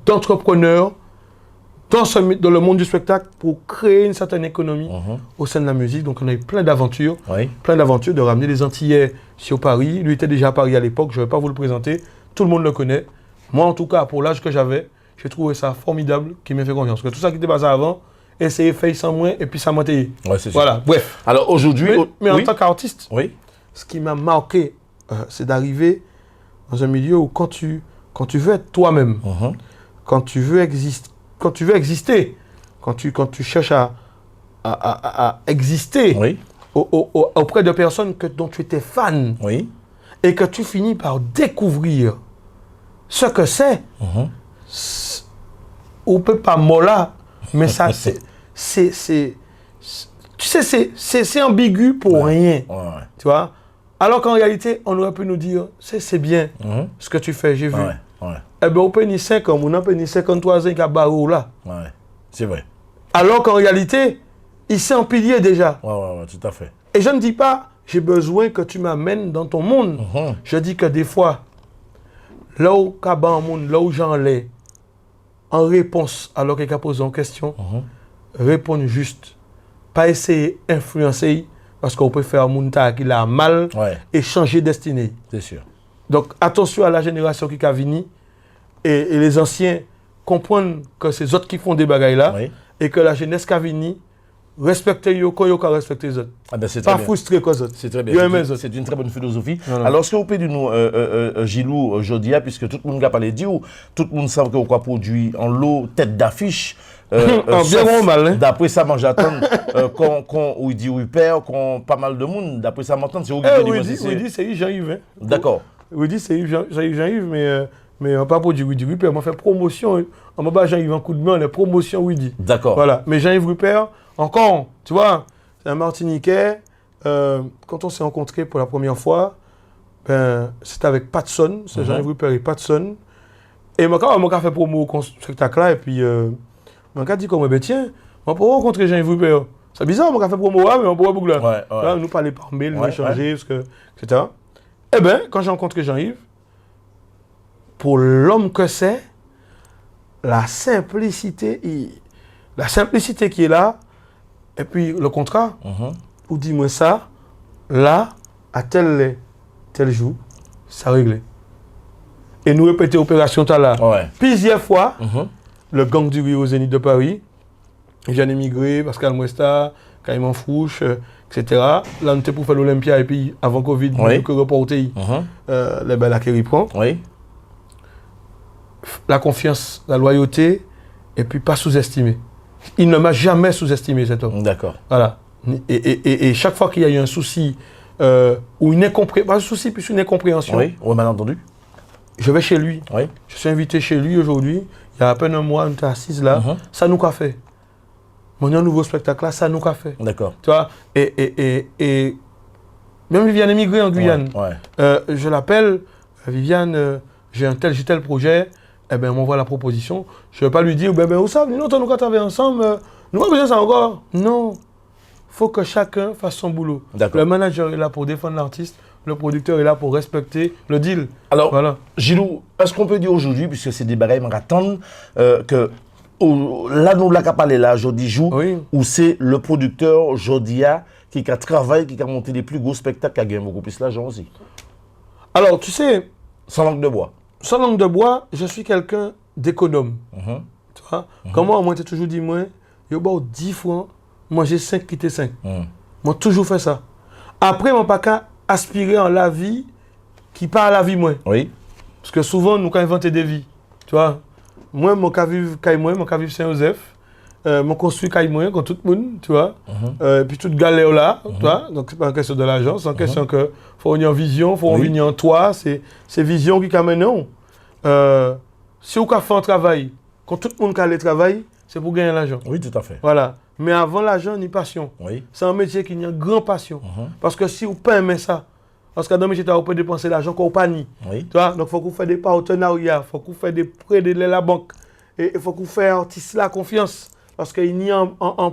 d'entrepreneur dans le monde du spectacle pour créer une certaine économie au sein de la musique. Donc, on a eu plein d'aventures. Plein d'aventures de ramener les Antillais sur Paris. Lui était déjà à Paris à l'époque, je ne vais pas vous le présenter. Tout le monde le connaît. Moi, en tout cas, pour l'âge que j'avais, j'ai trouvé ça formidable, qui m'a fait confiance. Parce que tout ça qui était passé avant, essayer de faire sans moins et puis ça m'a taillé. Ouais, c'est sûr. Voilà, bref. Alors aujourd'hui... Mais en tant qu'artiste, ce qui m'a marqué, c'est d'arriver dans un milieu où quand tu veux être toi-même, quand tu veux exister, quand tu cherches à exister auprès de personnes dont tu étais fan, et que tu finis par découvrir ce que c'est, on peut pas molla, mais ça c'est ambigu pour rien, tu vois. Alors qu'en réalité, on aurait pu nous dire, c'est bien ce que tu fais, j'ai vu. Eh bien, on peut ni 5 ans, on peut ni 53 ans qui a barreau là. C'est vrai. Alors qu'en réalité, il s'est en pilier déjà. Tout à fait. Et je ne dis pas, j'ai besoin que tu m'amènes dans ton monde. Je dis que des fois, là où monde, là où j'en l'ai, en réponse alors qu'il a posé en question, répondre juste. Pas essayer d'influencer, parce qu'on peut faire un monde qui a mal et changer de destinée. C'est sûr. Donc attention à la génération qui a venu et les anciens comprennent que c'est les autres qui font des bagailles là et que la jeunesse qui a venu respecter eux quand ils ont respecté les autres. Pas frustrer les autres. C'est très bien. C'est une très bonne philosophie. Alors, est-ce que vous pouvez dire nous, Gilou, aujourd'hui, puisque tout le monde a parlé de vous, tout le monde sait que vous avez produit en lot tête d'affiche. D'après ça, moi j'attends quand il dit Rupert, quand pas mal de monde, d'après ça m'entend, c'est où il dit c'est Jean-Yves. D'accord. Il dit c'est Jean-Yves, mais on pas pour dire Rupert, on fait promotion, on m'a Jean-Yves un coup de main, les promotions dit. D'accord. Voilà, mais Jean-Yves Rupert, encore, tu vois, c'est un Martiniquais, quand on s'est rencontrés pour la première fois, c'était avec Patson, c'est Jean-Yves Rupert et Patson, et moi quand on a fait promo au spectacle là, et puis on a dit comme tiens, on peut rencontrer Jean-Yves Rupert. C'est bizarre, on a fait promo mais on pourrait boucler. Là, nous parler par mail, nous échanger, etc. Eh bien, quand j'ai rencontré Jean-Yves, pour l'homme que c'est, la simplicité qui est là, et puis le contrat, ou dis-moi ça, là, à tel jour, ça réglé. Et nous répéter l'opération là. Plusieurs fois, le gang du Rio au Zénith de Paris, il vient d'émigrer, Pascal Mouesta, Caïman Fouche, etc. Là, on était pour faire l'Olympia et puis avant Covid, nous avons reporté les belles qui reprend. La confiance, la loyauté, et puis pas sous-estimer. Il ne m'a jamais sous-estimé cet homme. D'accord. Voilà. Et chaque fois qu'il y a eu un souci ou une incompréhension, pas un souci, plus une incompréhension. Oui, malentendu. Je vais chez lui. Je suis invité chez lui aujourd'hui. Il y a à peine un mois, on était assis là. Ça nous a fait. Mon nouveau spectacle là, ça nous a fait. D'accord. Tu vois, et même Viviane émigré en Guyane. Je l'appelle, Viviane, j'ai tel projet. Eh bien, on m'envoie la proposition. Je ne vais pas lui dire, vous savez, nous, quand on travaille ensemble, nous avons besoin de ça encore. Non. Il faut que chacun fasse son boulot. Le manager est là pour défendre l'artiste. Le producteur est là pour respecter le deal. Alors, voilà. Gilou, est-ce qu'on peut dire aujourd'hui, puisque c'est des bagailles qui m'attendent, que là, nous l'avons parlé là, Jody Jou, où c'est le producteur Jodia qui a travaillé, qui a monté les plus gros spectacles, qui a gagné beaucoup plus l'argent aussi. Alors, tu sais, sans langue de bois. Sans langue de bois, je suis quelqu'un d'économe. Tu vois? Comment moi, tu toujours dit, moi, il y a 10 francs, moi j'ai 5, quitter 5. Moi, toujours fait ça. Après, mon pas qu'à aspirer en la vie qui part à la vie, moi. Parce que souvent, nous, quand inventer des vies, tu vois, moi, mon cas vivre Caïmoin, mon cas vivre Saint-Joseph, mon construit Caïmoin, comme tout le monde, tu vois. Puis toute galère là, tu vois. Donc, c'est pas une question de l'argent, c'est une question que faut avoir une vision, faut avoir une toi, c'est vision qui amène. Si vous fait un travail, quand tout le monde a le travail, c'est pour gagner l'argent. Oui, tout à fait. Voilà. Mais avant l'argent, il y a passion. Oui. C'est un métier qui a une grande passion. Parce que si vous ne pouvez pas ça, parce que dans le métier, vous pouvez dépenser l'argent qu'on pas ni. Oui. Tu vois? Donc, il faut que vous fassiez des partenariats, il faut que vous fassiez des prêts de la banque. Et il faut que vous fassiez artiste la confiance. Parce que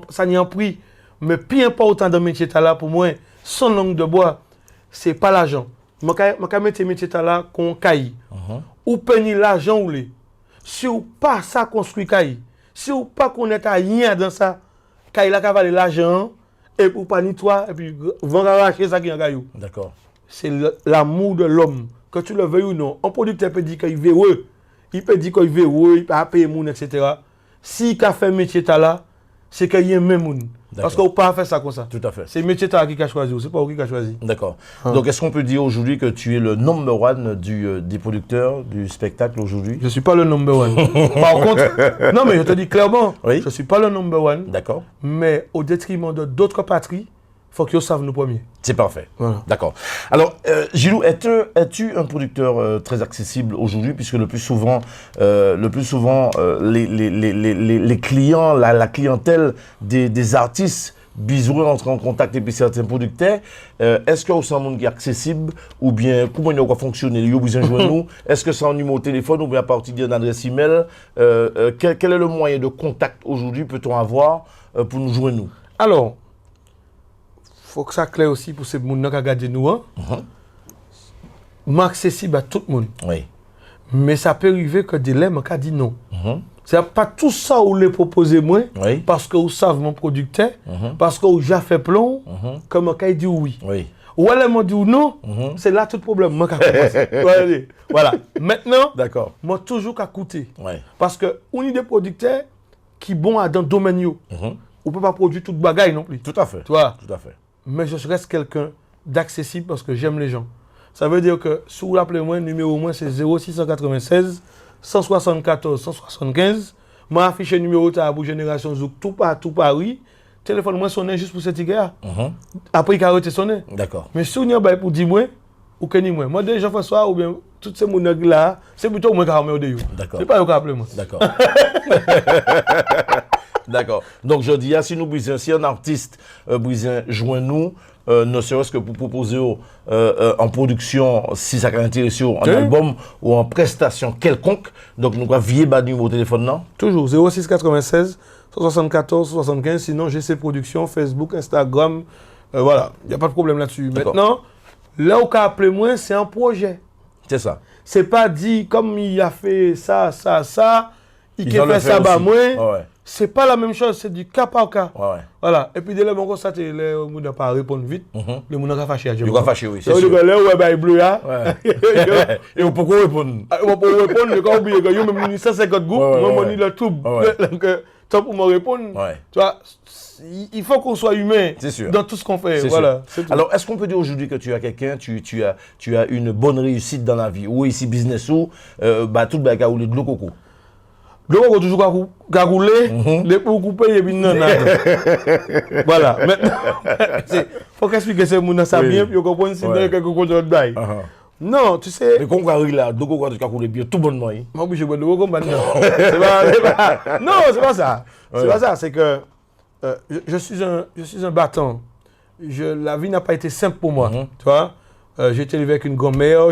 ça n'y a un prix. Mais plus important dans le métier là, pour moi, sans langue de bois, ce n'est pas l'argent. Je vais mettre ce métier là qu'on caille. Ou payer l'argent ou les. Si vous pas ça construit caille, si vous pas connaître rien dans ça, caille là cavaler l'argent et pour pas ni toi et puis vont arracher ça qui en caillou. D'accord. C'est l'amour de l'homme. Que tu le veuilles ou non, un producteur peut dire qu'il veut heureux, il peut dire qu'il veut heureux, il peut payer moun, etc. Si il a fait métier là, c'est qu'il y a même moun. Parce qu'on ne peut pas faire ça comme ça. Tout à fait. C'est le métier qui a choisi, c'est pas qui a choisi. D'accord. Donc, est-ce qu'on peut dire aujourd'hui que tu es le number one des producteurs du spectacle aujourd'hui? Je ne suis pas le number one. Par contre, non, mais je te dis clairement, oui. Je ne suis pas le number one. D'accord. Mais au détriment d'autres patries, il faut qu'ils savent nous premiers. C'est parfait. Voilà. D'accord. Alors, Gilou, es-tu un producteur très accessible aujourd'hui, puisque le plus souvent, les clients, la clientèle des artistes besoin d'entrer en contact avec certains producteurs. Est-ce que c'est un monde qui est accessible ou bien comment il va fonctionner? Il y a besoin de joindre nous. Est-ce que c'est un numéro de téléphone ou bien à partir d'une adresse email? Quel est le moyen de contact aujourd'hui peut-on avoir pour nous joindre nous? Alors, il faut que ça claire aussi pour ces gens qui regardent nous. Hein? Accessible à tout le monde. Oui. Mais ça peut arriver que des lèvres qui disent non. C'est pas tout ça où les proposer moi, oui. Parce que vous savez mon producteur, parce que vous déjà fait plan, comme quand il dit oui. Oui. Ou elle m'a dit non, c'est là tout le problème. Moi, voilà. Maintenant, d'accord. Moi toujours qu'à coûter. Oui. Parce que on est des producteurs qui sont dans le domaine. On ne peut pas produire toute bagaille non plus. Tout à fait. Tu vois? Tout à fait. Mais je reste quelqu'un d'accessible parce que j'aime les gens. Ça veut dire que si vous l'appelez moi, numéro moi c'est 0696 174 175. Moi affiche numéro pour Génération Zouk tout Paris. Téléphone moi sonne juste pour cette gars. Après il a arrêté sonner. D'accord. Mais si on y a pour 10 mois ou que ni moi. Moi déjà Jean-François ou bien toutes ces gens là, c'est plutôt moi qui a remis au début. D'accord. C'est pas eux qui appelé moi. D'accord. D'accord. Donc je dis, si nous besoin, si un artiste besoin joint nous, ne serait-ce que pour proposer en production, si ça intéresse en album ou en prestation quelconque, donc nous avons vier bas numéro de téléphone non? Toujours 0696 174 75, sinon GC Production, Facebook, Instagram, voilà, il n'y a pas de problème là-dessus. Maintenant, là où qu'a appelé moi, c'est un projet. C'est ça. C'est pas dit comme il a fait ça, il a fait ça bas moi. Ouais. C'est pas la même chose, c'est du cas par cas. Ouais. Voilà. Et puis dès lors, on constate que les gens ne pas répondre vite. Les gens ont fâché. Ils ont fâché, oui. C'est sûr. Là où il bleu là. Et on peut répondre. On peut répondre, mais quand on oublie que yo même 150 groupes, moi on le tout. Donc tant pour me répondre. Tu vois, il faut qu'on soit humain dans tout ce qu'on fait. Voilà. Alors, est-ce qu'on peut dire aujourd'hui que tu as quelqu'un, tu as une bonne réussite dans la vie, ou ici business ou tout le bagage ou de l'eau coco? Donc, on va toujours rouler, les pour couper, et puis non. Voilà. Maintenant, il faut qu'expliquer ce monde ça bien, puis on comprend si quelque chose de bail. Non, tu sais. Mais quand on arrive là, donc on va rouler bien tout bonnement. Moi, je vais vous comprendre. Non, c'est pas ça. C'est pas ça, c'est que je suis un battant. La vie n'a pas été simple pour moi. Tu vois, j'ai été élevé avec une grand-mère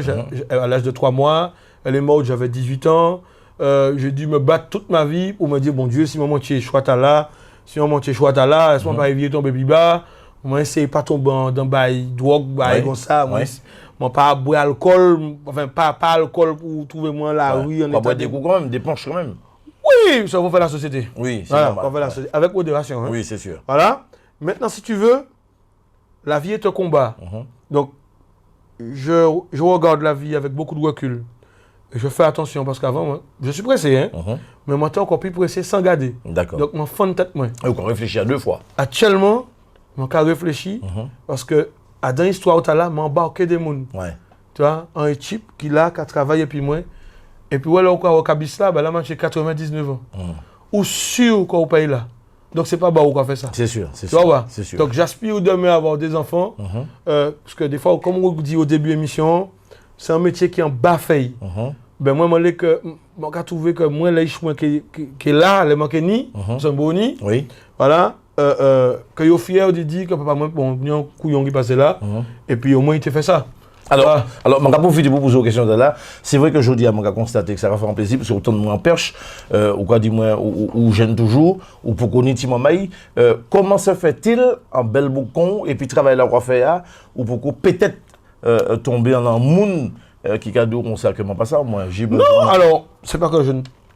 à l'âge de 3 mois. Elle est morte, j'avais 18 ans. J'ai dû me battre toute ma vie pour me dire, bon Dieu, si maman tu es chouette là, si maman tu es chouette là, laisse-moi pas éviter tomber plus bas. Moi, essaye pas tomber dans bail drogue, bail comme ça. Moi, pas boire alcool, enfin, pas alcool pour trouver moi la rue. On va boire des coups quand même, des planches quand même. Oui, ça va faire la société. Oui, c'est voilà, normal. on va faire la société, avec modération. Hein. Oui, c'est sûr. Voilà. Maintenant, si tu veux, la vie est un combat. Donc, je regarde la vie avec beaucoup de recul. Et je fais attention parce qu'avant, je suis pressé, hein, mais moi, je suis encore plus pressé sans garder. D'accord. Donc, mon fond de tête, moi. Et on réfléchit à 2 fois. Actuellement, je réfléchis parce que dans l'histoire, je suis embarqué des gens. Tu vois, un équipe qui a travaillé puis moi. Et puis, voilà, au Cabis là, là, j'ai 99 ans. Ou sûr qu'on paye là. Donc, c'est pas où qu'on fait ça. C'est sûr, c'est sûr. C'est sûr. Donc, j'aspire demain à avoir des enfants. Parce que des fois, comme on dit au début de l'émission, c'est un métier qui est en bas faille. ben moi je trouve que moi les chemins qui est là les manquent ni sont boni oui voilà que yo fier de dire que papa moi bon couillon qui passe là et puis au moins il te fait ça. Alors, je vais profiter pour poser une question de là. C'est vrai que je dis à moi constater que ça va faire un plaisir parce que autant de moi en perche ou quoi dis-moi ou j'aime toujours ou pour connaître maman comment se fait-il en bel boucon et puis travailler la coiffeur ou pour peut-être tomber en un monde qui cadeau comme ça que moi pas ça moi j'ai besoin. Non, alors c'est pas que je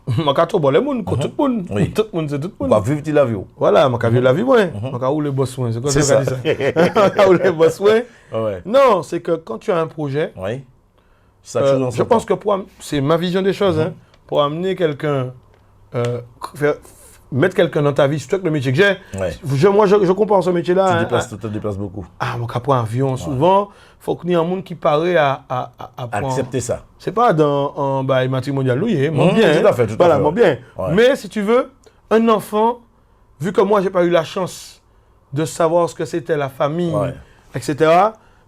je trop bon les monde tout le monde oui. tout le monde c'est tout le monde. On va vivre la vie. Voilà, je vivre la vie moi. Je rouler boss moi, c'est quoi ça dit ça. Je rouler boss ouais. Non, c'est que quand tu as un projet oui. je pense que c'est ma vision des choses hein, pour amener quelqu'un mettre quelqu'un dans ta vie, surtout avec le métier que j'ai. Moi, je comprends ce métier-là. Tu te déplaces beaucoup. Ah, mon capot avion, souvent, il faut qu'il y ait un monde qui paraît à accepter ça. C'est pas dans un matrimonial, oui, mon bien. Tout à fait, tout à voilà, fait. Mon bien. Ouais. Mais si tu veux, un enfant, vu que moi, j'ai pas eu la chance de savoir ce que c'était la famille, etc.,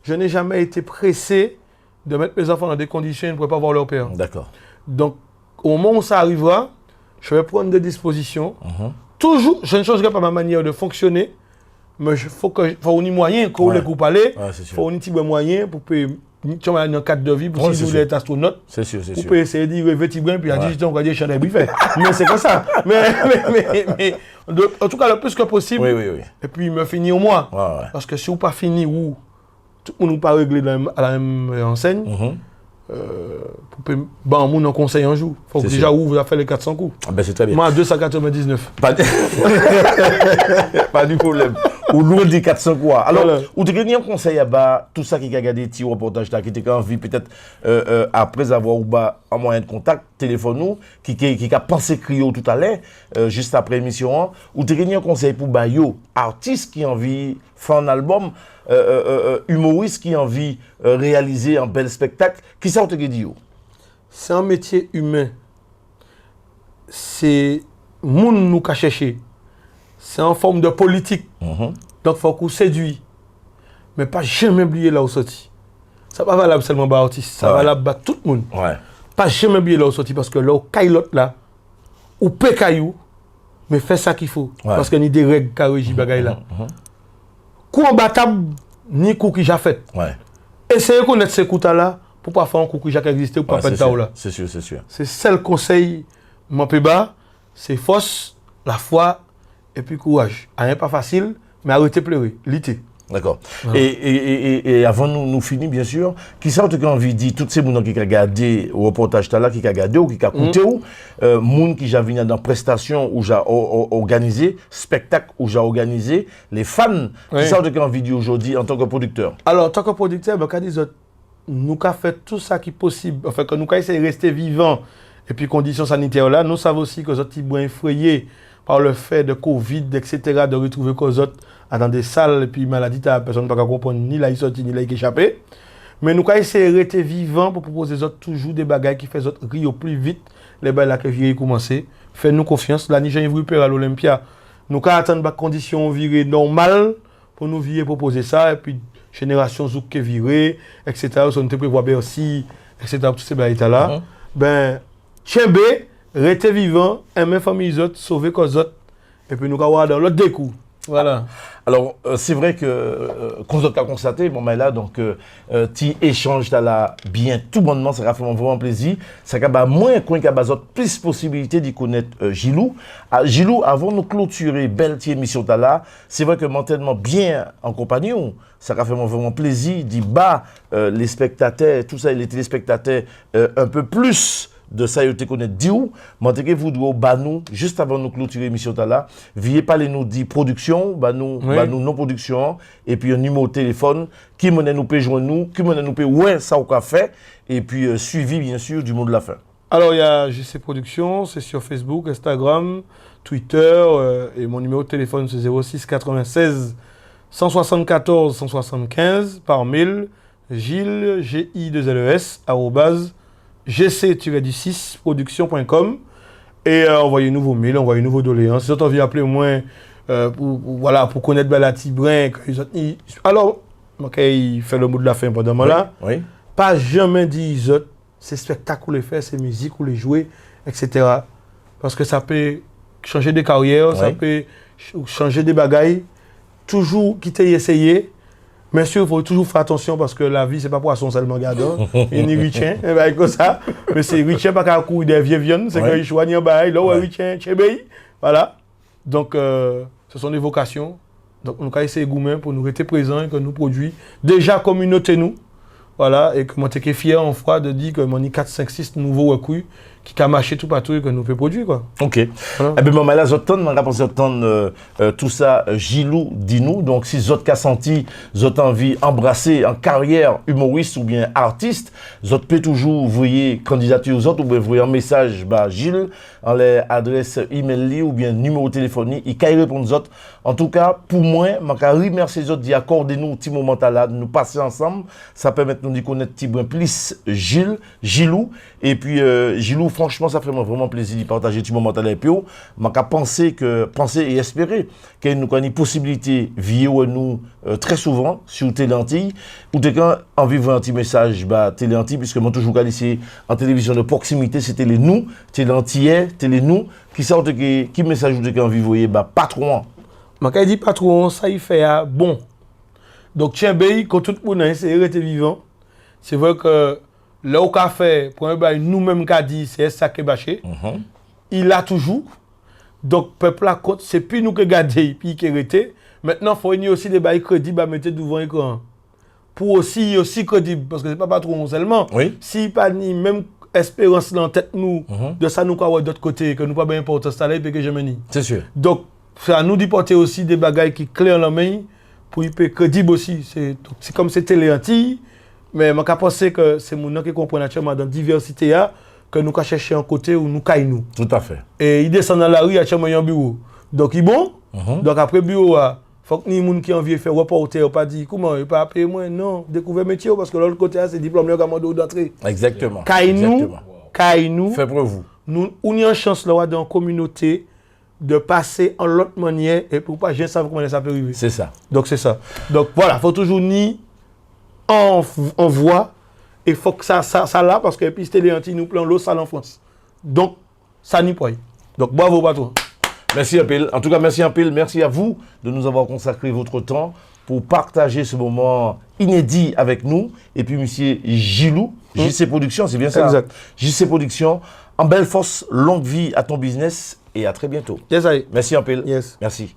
je n'ai jamais été pressé de mettre mes enfants dans des conditions où ils ne pourraient pas voir leur père. D'accord. Donc, au moment où ça arrivera, je vais prendre des dispositions. Toujours, je ne changerai pas ma manière de fonctionner, mais il faut un moyen, quand les coups aller, il faut un petit moyen pour payer un cadre de vie, pour si vous voulez être astronaute. C'est sûr, c'est sûr. Vous pouvez essayer de rêver petit brin, puis à 18 ans, on va dire chanter buffet. Mais c'est comme ça. Mais en tout cas, le plus que possible. Oui. Et puis, me finir au moins. Parce que si vous pas fini, ou tout le monde n'est pas réglé à la même enseigne, pour bon, mon conseil un jour. Il faut que déjà vous avez fait les 400 coups. Ah ben c'est très bien. Moi, 299. Pas du problème. Ou lourd des 400 quoi. Alors, ou tu as un conseil à bas, tout ça qui a regardé petit reportage là, qui t'a envie peut-être après avoir ou bas un moyen de contact, téléphone nous, qui a pensé crier tout à l'heure, juste après l'émission, ou tu as un conseil pour Bayo, artiste qui a envie faire un album, humoriste qui a envie réaliser un bel spectacle, qui ça te dit? C'est un métier humain. C'est moun nous qu'a cherché. C'est en forme de politique. Donc il faut qu'on séduit. Mais pas jamais oublier là où sorti. Ça pas valable seulement pour l'artiste, ça valable pour tout le monde. Pas jamais oublier là où sorti parce que là où caillotte là, ou pe caillou, mais fais ça qu'il faut. Parce que ni des règles qui régissent bagay là. Coup en battable, ni coup qui j'ai fait. Essayez de connaître ces coups là pour pas faire un coup qui j'ai existé ou pas faire là. C'est sûr, c'est sûr. C'est seul conseil, mon péba, c'est force, la foi et puis courage. Rien pas facile, mais arrêtez de pleurer, lutter. D'accord. Et avant nous finir, bien sûr, qui ça tu as envie de dire, tous ces gens qui ont regardé au reportage là, qui ont regardé ou qui ont écouté, gens qui ont venu dans prestation ou j'ai organisé, spectacle ou j'ai organisé, les fans, qui ça tu as envie de dire aujourd'hui en tant que producteur? Alors, en tant que producteur, nous avons fait tout ça qui est possible, enfin, que nous avons essayé de rester vivants, et puis conditions sanitaires là, nous savons aussi que nous sommes effrayés par le fait de Covid, etc., de retrouver que autres dans des salles, et puis maladie, personne ne peut comprendre ni là il sorti, ni là il échappé. Mais nous avons essayé de rester vivants pour proposer aux autres toujours des bagages qui font les autres rire au plus vite, les bagages là que virer commencer. Faites-nous confiance. La Niger est à l'Olympia. Nous avons attendre des conditions virées normales pour nous virer proposer ça, et puis génération Zouk qui est virée, etc., on te prévoit bien aussi, etc., tous ces bagages là. Ben, Tchembe, restez vivant, aimer famille les autres, sauver les autres, et puis nous allons avoir dans l'autre découp. Voilà. Alors, c'est vrai que, qu'on a constaté, bon, mais là, donc, tu échanges là bien tout bonnement, ça va faire vraiment plaisir. Ça va moins qu'on ait plus possibilité d'y connaître Gilou. Gilou, avant de nous clôturer belle émission là, c'est vrai que mentalement bien en compagnie, ça va faire vraiment plaisir d'y bas les spectateurs, tout ça, les téléspectateurs un peu plus de ça, vous te connaissez d'où, mais vous devez nous juste avant de nous clôturer l'émission là, veuillez parler nous dit production, nous non production, et puis un numéro de téléphone, qui nous peut joindre nous, qui nous peut ouais ça ou quoi fait, et puis suivi bien sûr du mot de la fin. Alors il y a JC Production, c'est sur Facebook, Instagram, Twitter, et mon numéro de téléphone c'est 06 96 174 175 par mail, Gilles, GI2LES, gc-6production.com et envoyez-nous vos mails, envoyez-nous vos doléances. Si vous avez appelé au moins pour connaître la Tibrin, alors, il fait le mot de la fin pendant là. Pas jamais dit c'est spectacle ou les faire, c'est musique ou les jouer, etc. Parce que ça peut changer de carrière, ça peut changer des bagailles. Toujours quitter et essayer. Mais sûr, il faut toujours faire attention parce que la vie, c'est pas poisson seulement gardant. Et ni richien, comme ça. Mais c'est richien, pas qu'à courir des vieux viandes, c'est qu'il choisit un bail, là, richien, tchébéi. Voilà. Donc, ce sont des vocations. Donc, nous avons essayé de pour nous rester présents et que nous produisons déjà communauté nous. Voilà. Et que moi, je suis fier en froid de dire que moi, j'ai 4, 5, 6 nouveaux recrues qui ont marché tout partout et que nous pouvons produire. Quoi. Ok. Voilà. Eh bien, là, j'entends, tout ça, Gilou, dis-nous. Donc, si vous avez senti, vous avez envie d'embrasser en carrière humoriste ou bien artiste, vous pouvez toujours envoyer candidature aux autres ou bien envoyer un message à Gilles en l'adresse email ou bien numéro téléphonique. Il peut répondre aux autres. En tout cas, pour moi, je remercie les autres d'accorder nous un petit moment là, de nous passer ensemble. Ça permet de nous connaître un petit peu plus Gilou. Et puis, Gilou, franchement, ça fait vraiment plaisir de partager ce moment avec vous. Je penser et espérer qu'il y a une possibilité de vivre nous très souvent sur Téléantilles. Ou quand en vivant un petit message, Téléantilles, puisque moi toujours ici en télévision de proximité, c'était les nous, Téléantillais, Télé nous, qui sortent qui message de quand vous voyez, patron. Quand il dit patron, ça il fait bon. Donc, tiens, quand tout le monde a essayé de rester vivant, c'est vrai que là au café, nous-mêmes qu'a dit, c'est ça qui est bâché. Il a toujours. Donc, le peuple là, c'est plus nous qui gardons, puis qui resté. Maintenant, il faut aussi des bails crédibles à mettre devant l'écran. Pour aussi crédible, parce que ce n'est pas patron seulement. Oui. Si pas ni même espérance dans la tête nous, de ça nous quoi d'autre côté, que nous pas bien important ça et que je me nie. C'est sûr. Donc, ça nous dit porter aussi des bagailles qui clairs en la main pour être crédible aussi. C'est comme c'était Téléantilles, mais je pense que c'est mon nom qui comprend naturellement dans la diversité que nous avons cherché un côté où nous caillons nous. Tout à fait. Et il descend dans la rue, il y a un bureau. Donc, il est bon. Donc, après le bureau, il faut que les gens qui ont envie de faire reporter, pas dire comment, il pas appeler moi, non, découvrir métier, parce que l'autre côté, c'est diplôme d'entrée. Exactement. Caille-nous. Fait pour vous. Nous avons une chance là, dans la communauté de passer en l'autre manière et pour pas je ne sais pas comment ça peut arriver. C'est ça. Donc c'est ça. Donc voilà, il faut toujours ni en voix et il faut que ça là parce que puis Téléantilles nous plan l'eau sale en France. Donc ça n'y pas. Donc bravo patron. Merci un peu. En tout cas, merci un peu. Merci à vous de nous avoir consacré votre temps pour partager ce moment inédit avec nous. Et puis monsieur Gilou, JC Productions, c'est bien ça. Exact. JC Productions. En belle force, longue vie à ton business et à très bientôt. Yes, merci un peu. Yes. Merci.